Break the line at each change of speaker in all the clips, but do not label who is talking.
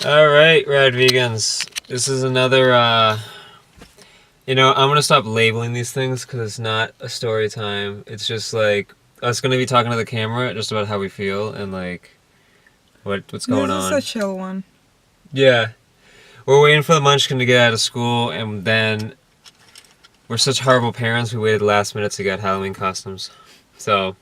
Alright, Rad Vegans. This is another, I'm gonna stop labeling these things because it's not a story time. It's just like us gonna be talking to the camera just about how we feel and like what's going
This is
on.
a chill one.
Yeah. We're waiting for the Munchkin to get out of school, and then we're such horrible parents, we waited the last minute to get Halloween costumes. So,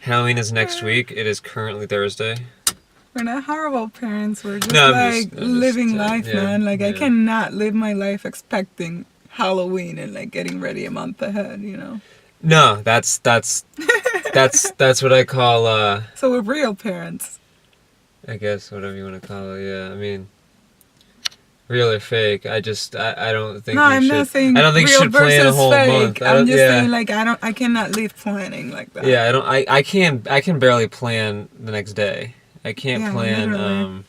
Halloween is next week. It is currently Thursday.
We're not horrible parents. We're just
No,
living life,
yeah,
man. Like, I
yeah.
cannot live my life expecting Halloween and like getting ready a month ahead, you know?
No, that's what I call,
So we're real parents.
I guess, whatever you want to call it, yeah. I mean, real or fake, I don't think
No, I'm not saying
I don't think you
real
should plan a
versus
whole
fake.
month.
I'm just
yeah.
saying, like, I cannot live planning like that.
Yeah, I can barely plan the next day. I can't plan,
literally.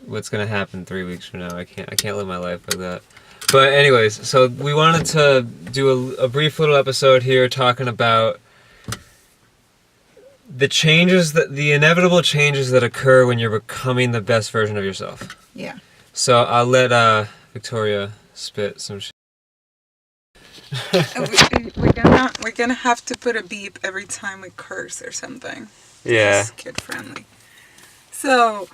what's gonna happen 3 weeks from now. I can't live my life like that. But anyways, so we wanted to do a brief little episode here talking about the inevitable changes that occur when you're becoming the best version of yourself.
Yeah.
So I'll let Victoria spit some shit.
We're gonna have to put a beep every time we curse or something.
Yeah.
It's kid friendly. So,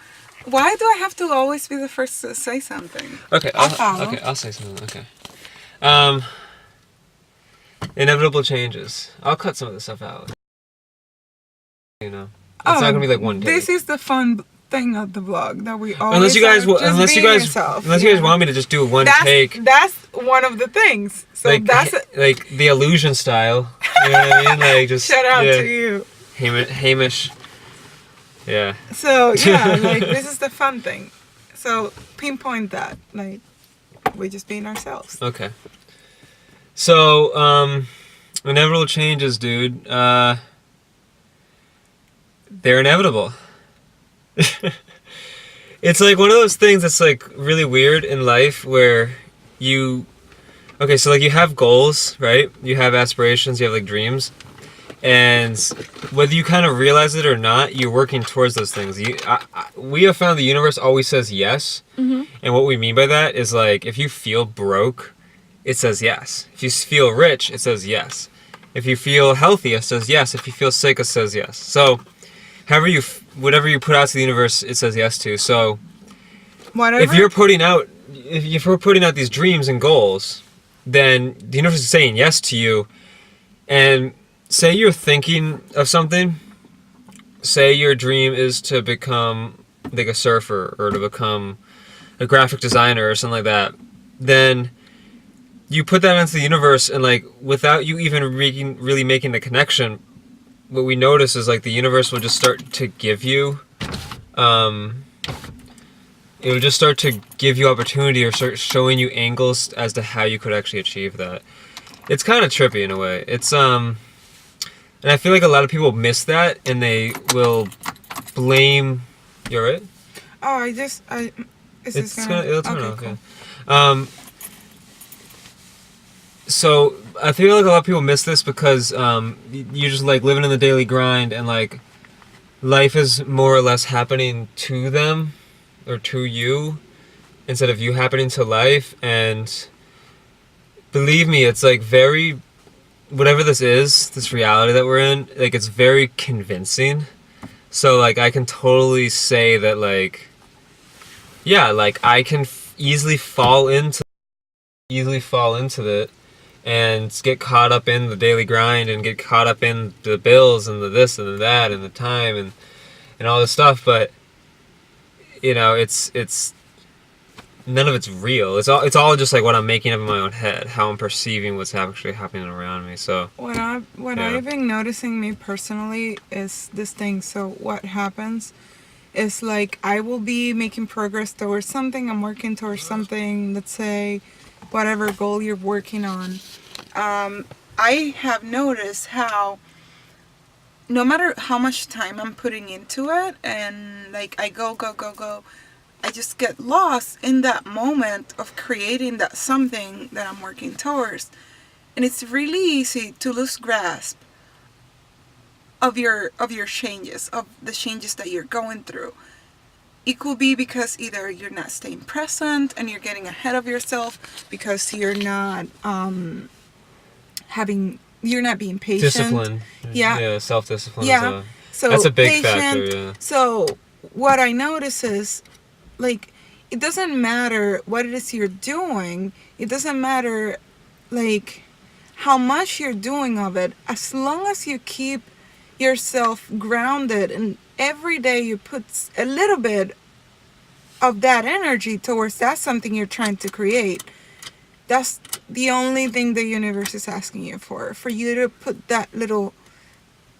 why do I have to always be the first to say something?
Okay, I'll say something. Okay. Inevitable changes. I'll cut some of this stuff out. You know, it's not gonna be like one take.
This is the fun thing of the vlog that we always
unless you guys
yourself.
want me to just do one take.
That's one of the things. So
like,
that's
like the illusion style. You know what I mean? Like just
shout out to you,
Hamish. Yeah.
So yeah, like this is the fun thing. So pinpoint that, like we're just being ourselves.
Okay. So inevitable changes, dude. They're inevitable. It's like one of those things that's like really weird in life where so like you have goals, right? You have aspirations, you have like dreams. And whether you kind of realize it or not, you're working towards those things. We have found the universe always says yes. Mm-hmm. And what we mean by that is like if you feel broke, it says yes. If you feel rich, it says yes. If you feel healthy, it says yes. If you feel sick, it says yes. So whatever you put out to the universe, it says yes to. So
whatever.
if we're putting out these dreams and goals, then the universe is saying yes to you. And say you're thinking of something. Say your dream is to become like a surfer or to become a graphic designer or something like that. Then you put that into the universe, and like without you even really making the connection, what we notice is like the universe will just start to give you, it will just start to give you opportunity or start showing you angles as to how you could actually achieve that. It's kind of trippy in a way. It's and I feel like a lot of people miss that, and they will blame. You're right.
Oh, it'll
turn off. Cool. Yeah. So I feel like a lot of people miss this because you're just like living in the daily grind, and like life is more or less happening to them or to you instead of you happening to life. And believe me, it's like whatever this reality that we're in, like it's very convincing. So like I can totally say that like, yeah, like I can easily fall into it and get caught up in the daily grind and get caught up in the bills and the this and the that and the time and all this stuff. But you know, it's none of it's real. It's all just like what I'm making up in my own head, how I'm perceiving what's actually happening around me. So
what I've been noticing me personally is this thing. So what happens is like I will be making progress towards something. I'm working towards something. Let's say whatever goal you're working on. I have noticed how no matter how much time I'm putting into it, and like I go, I just get lost in that moment of creating that something that I'm working towards. And it's really easy to lose grasp of your changes, of the changes that you're going through. it could be because either you're not staying present and you're getting ahead of yourself because you're not you're not being patient.
Discipline.
Yeah.
Yeah, self-discipline.
Yeah. So
that's a big
patient.
factor, yeah.
So what I notice is, like, it doesn't matter what it is you're doing. It doesn't matter, like, how much you're doing of it. As long as you keep yourself grounded and every day you put a little bit of that energy towards that something you're trying to create, that's the only thing the universe is asking you for you to put that little,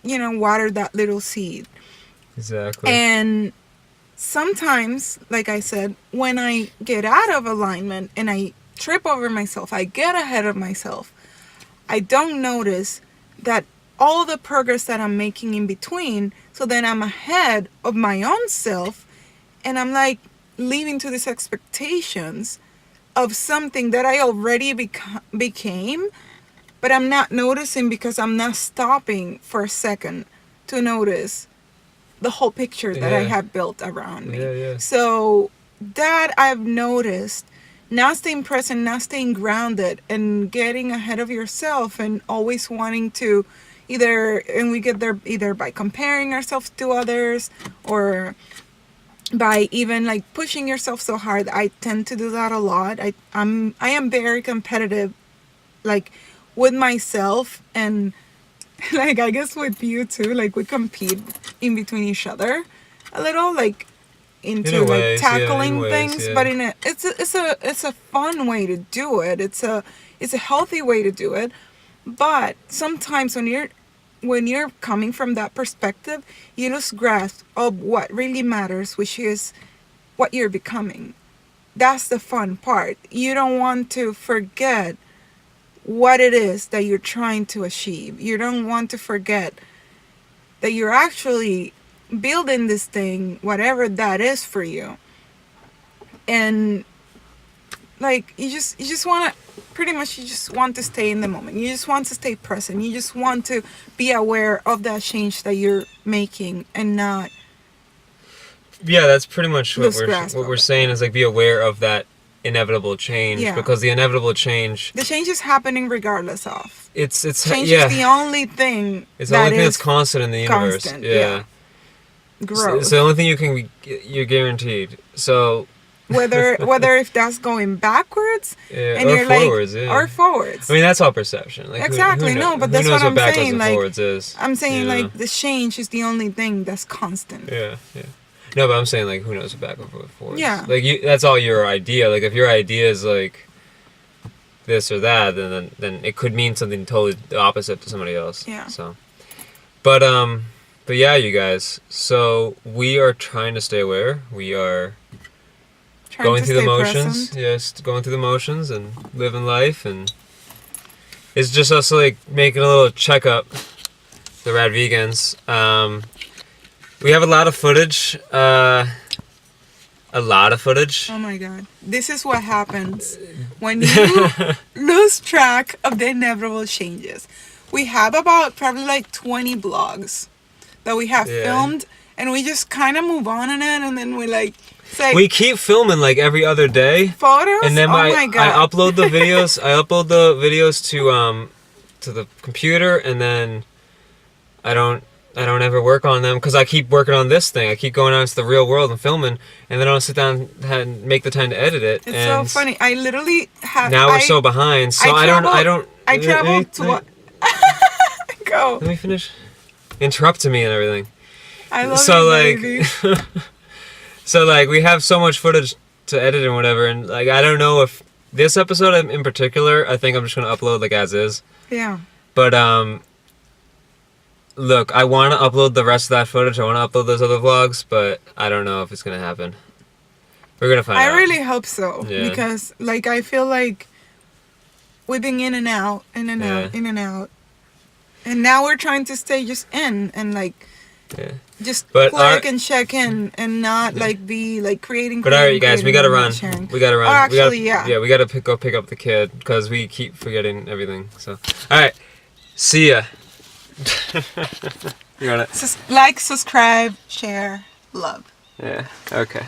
water that little seed.
Exactly.
And sometimes, like I said, when I get out of alignment and I trip over myself, I get ahead of myself, I don't notice that all the progress that I'm making in between. So then I'm ahead of my own self, and I'm like leaving to these expectations of something that I already became, but I'm not noticing because I'm not stopping for a second to notice the whole picture that I have built around me.
Yeah.
So that I've noticed, not staying present, not staying grounded, and getting ahead of yourself, and always wanting to we get there either by comparing ourselves to others or by even like pushing yourself so hard. I tend to do that a lot. I am very competitive, like with myself, and like I guess with you too. Like we compete in between each other a little, like into like tackling things, but it's a fun way to do it. It's a healthy way to do it. But sometimes when you're coming from that perspective, you lose grasp of what really matters, which is what you're becoming. That's the fun part. You don't want to forget what it is that you're trying to achieve. You don't want to forget that you're actually building this thing, whatever that is for you. And like you just want to pretty much, you just want to stay in the moment. You just want to stay present. You just want to be aware of that change that you're making and not.
Yeah, that's pretty much what we're saying is like be aware of that inevitable change, because the inevitable change.
The change is happening regardless of.
It's
change is the only thing.
It's the only thing that's constant in the universe.
Constant,
yeah.
Growth.
It's the only thing you're guaranteed. So.
whether if that's going backwards and
or
you're
forwards,
or forwards.
I mean, that's all perception. Like,
exactly.
who
but that's what I'm saying. Like,
is,
I'm saying like the change is the only thing that's constant.
Yeah. No, but I'm saying like who knows what backwards or forwards.
Yeah.
Like that's all your idea. Like if your idea is like this or that, then it could mean something totally the opposite to somebody else.
Yeah.
So, but yeah, you guys. So we are trying to stay aware. We are. Going through the motions, going through the motions and living life, and it's just us like making a little checkup. The Rad Vegans. We have a lot of footage. Oh
my god! This is what happens when you lose track of the inevitable changes. We have about probably like 20 vlogs that we have filmed, and we just kind of move on in it, and then we like. Like,
we keep filming like every other day.
Photos?
And then
my God.
I upload the videos. I upload the videos to the computer, and then I don't ever work on them because I keep working on this thing. I keep going out into the real world and filming, and then I don't sit down and make the time to edit it.
It's so funny. I literally have.
Now we're so behind. So I don't.
I traveled to what? Go.
Let me finish. Interrupting me and everything.
I love you, baby.
So, like, we have so much footage to edit and whatever, and, like, I don't know if this episode in particular, I think I'm just going to upload, like, as is.
Yeah.
But, look, I want to upload the rest of that footage. I want to upload those other vlogs, but I don't know if it's going to happen. We're going to find out.
I really hope so, because, like, I feel like we've been in and out, in and out. And now we're trying to stay just in and, like...
Yeah.
Just click and check in and not like be like creating.
But alright, you guys, we gotta run. We gotta run.
Oh, actually,
we gotta go pick up the kid because we keep forgetting everything. So, alright, see ya. You got it.
Like, subscribe, share, love.
Yeah. Okay.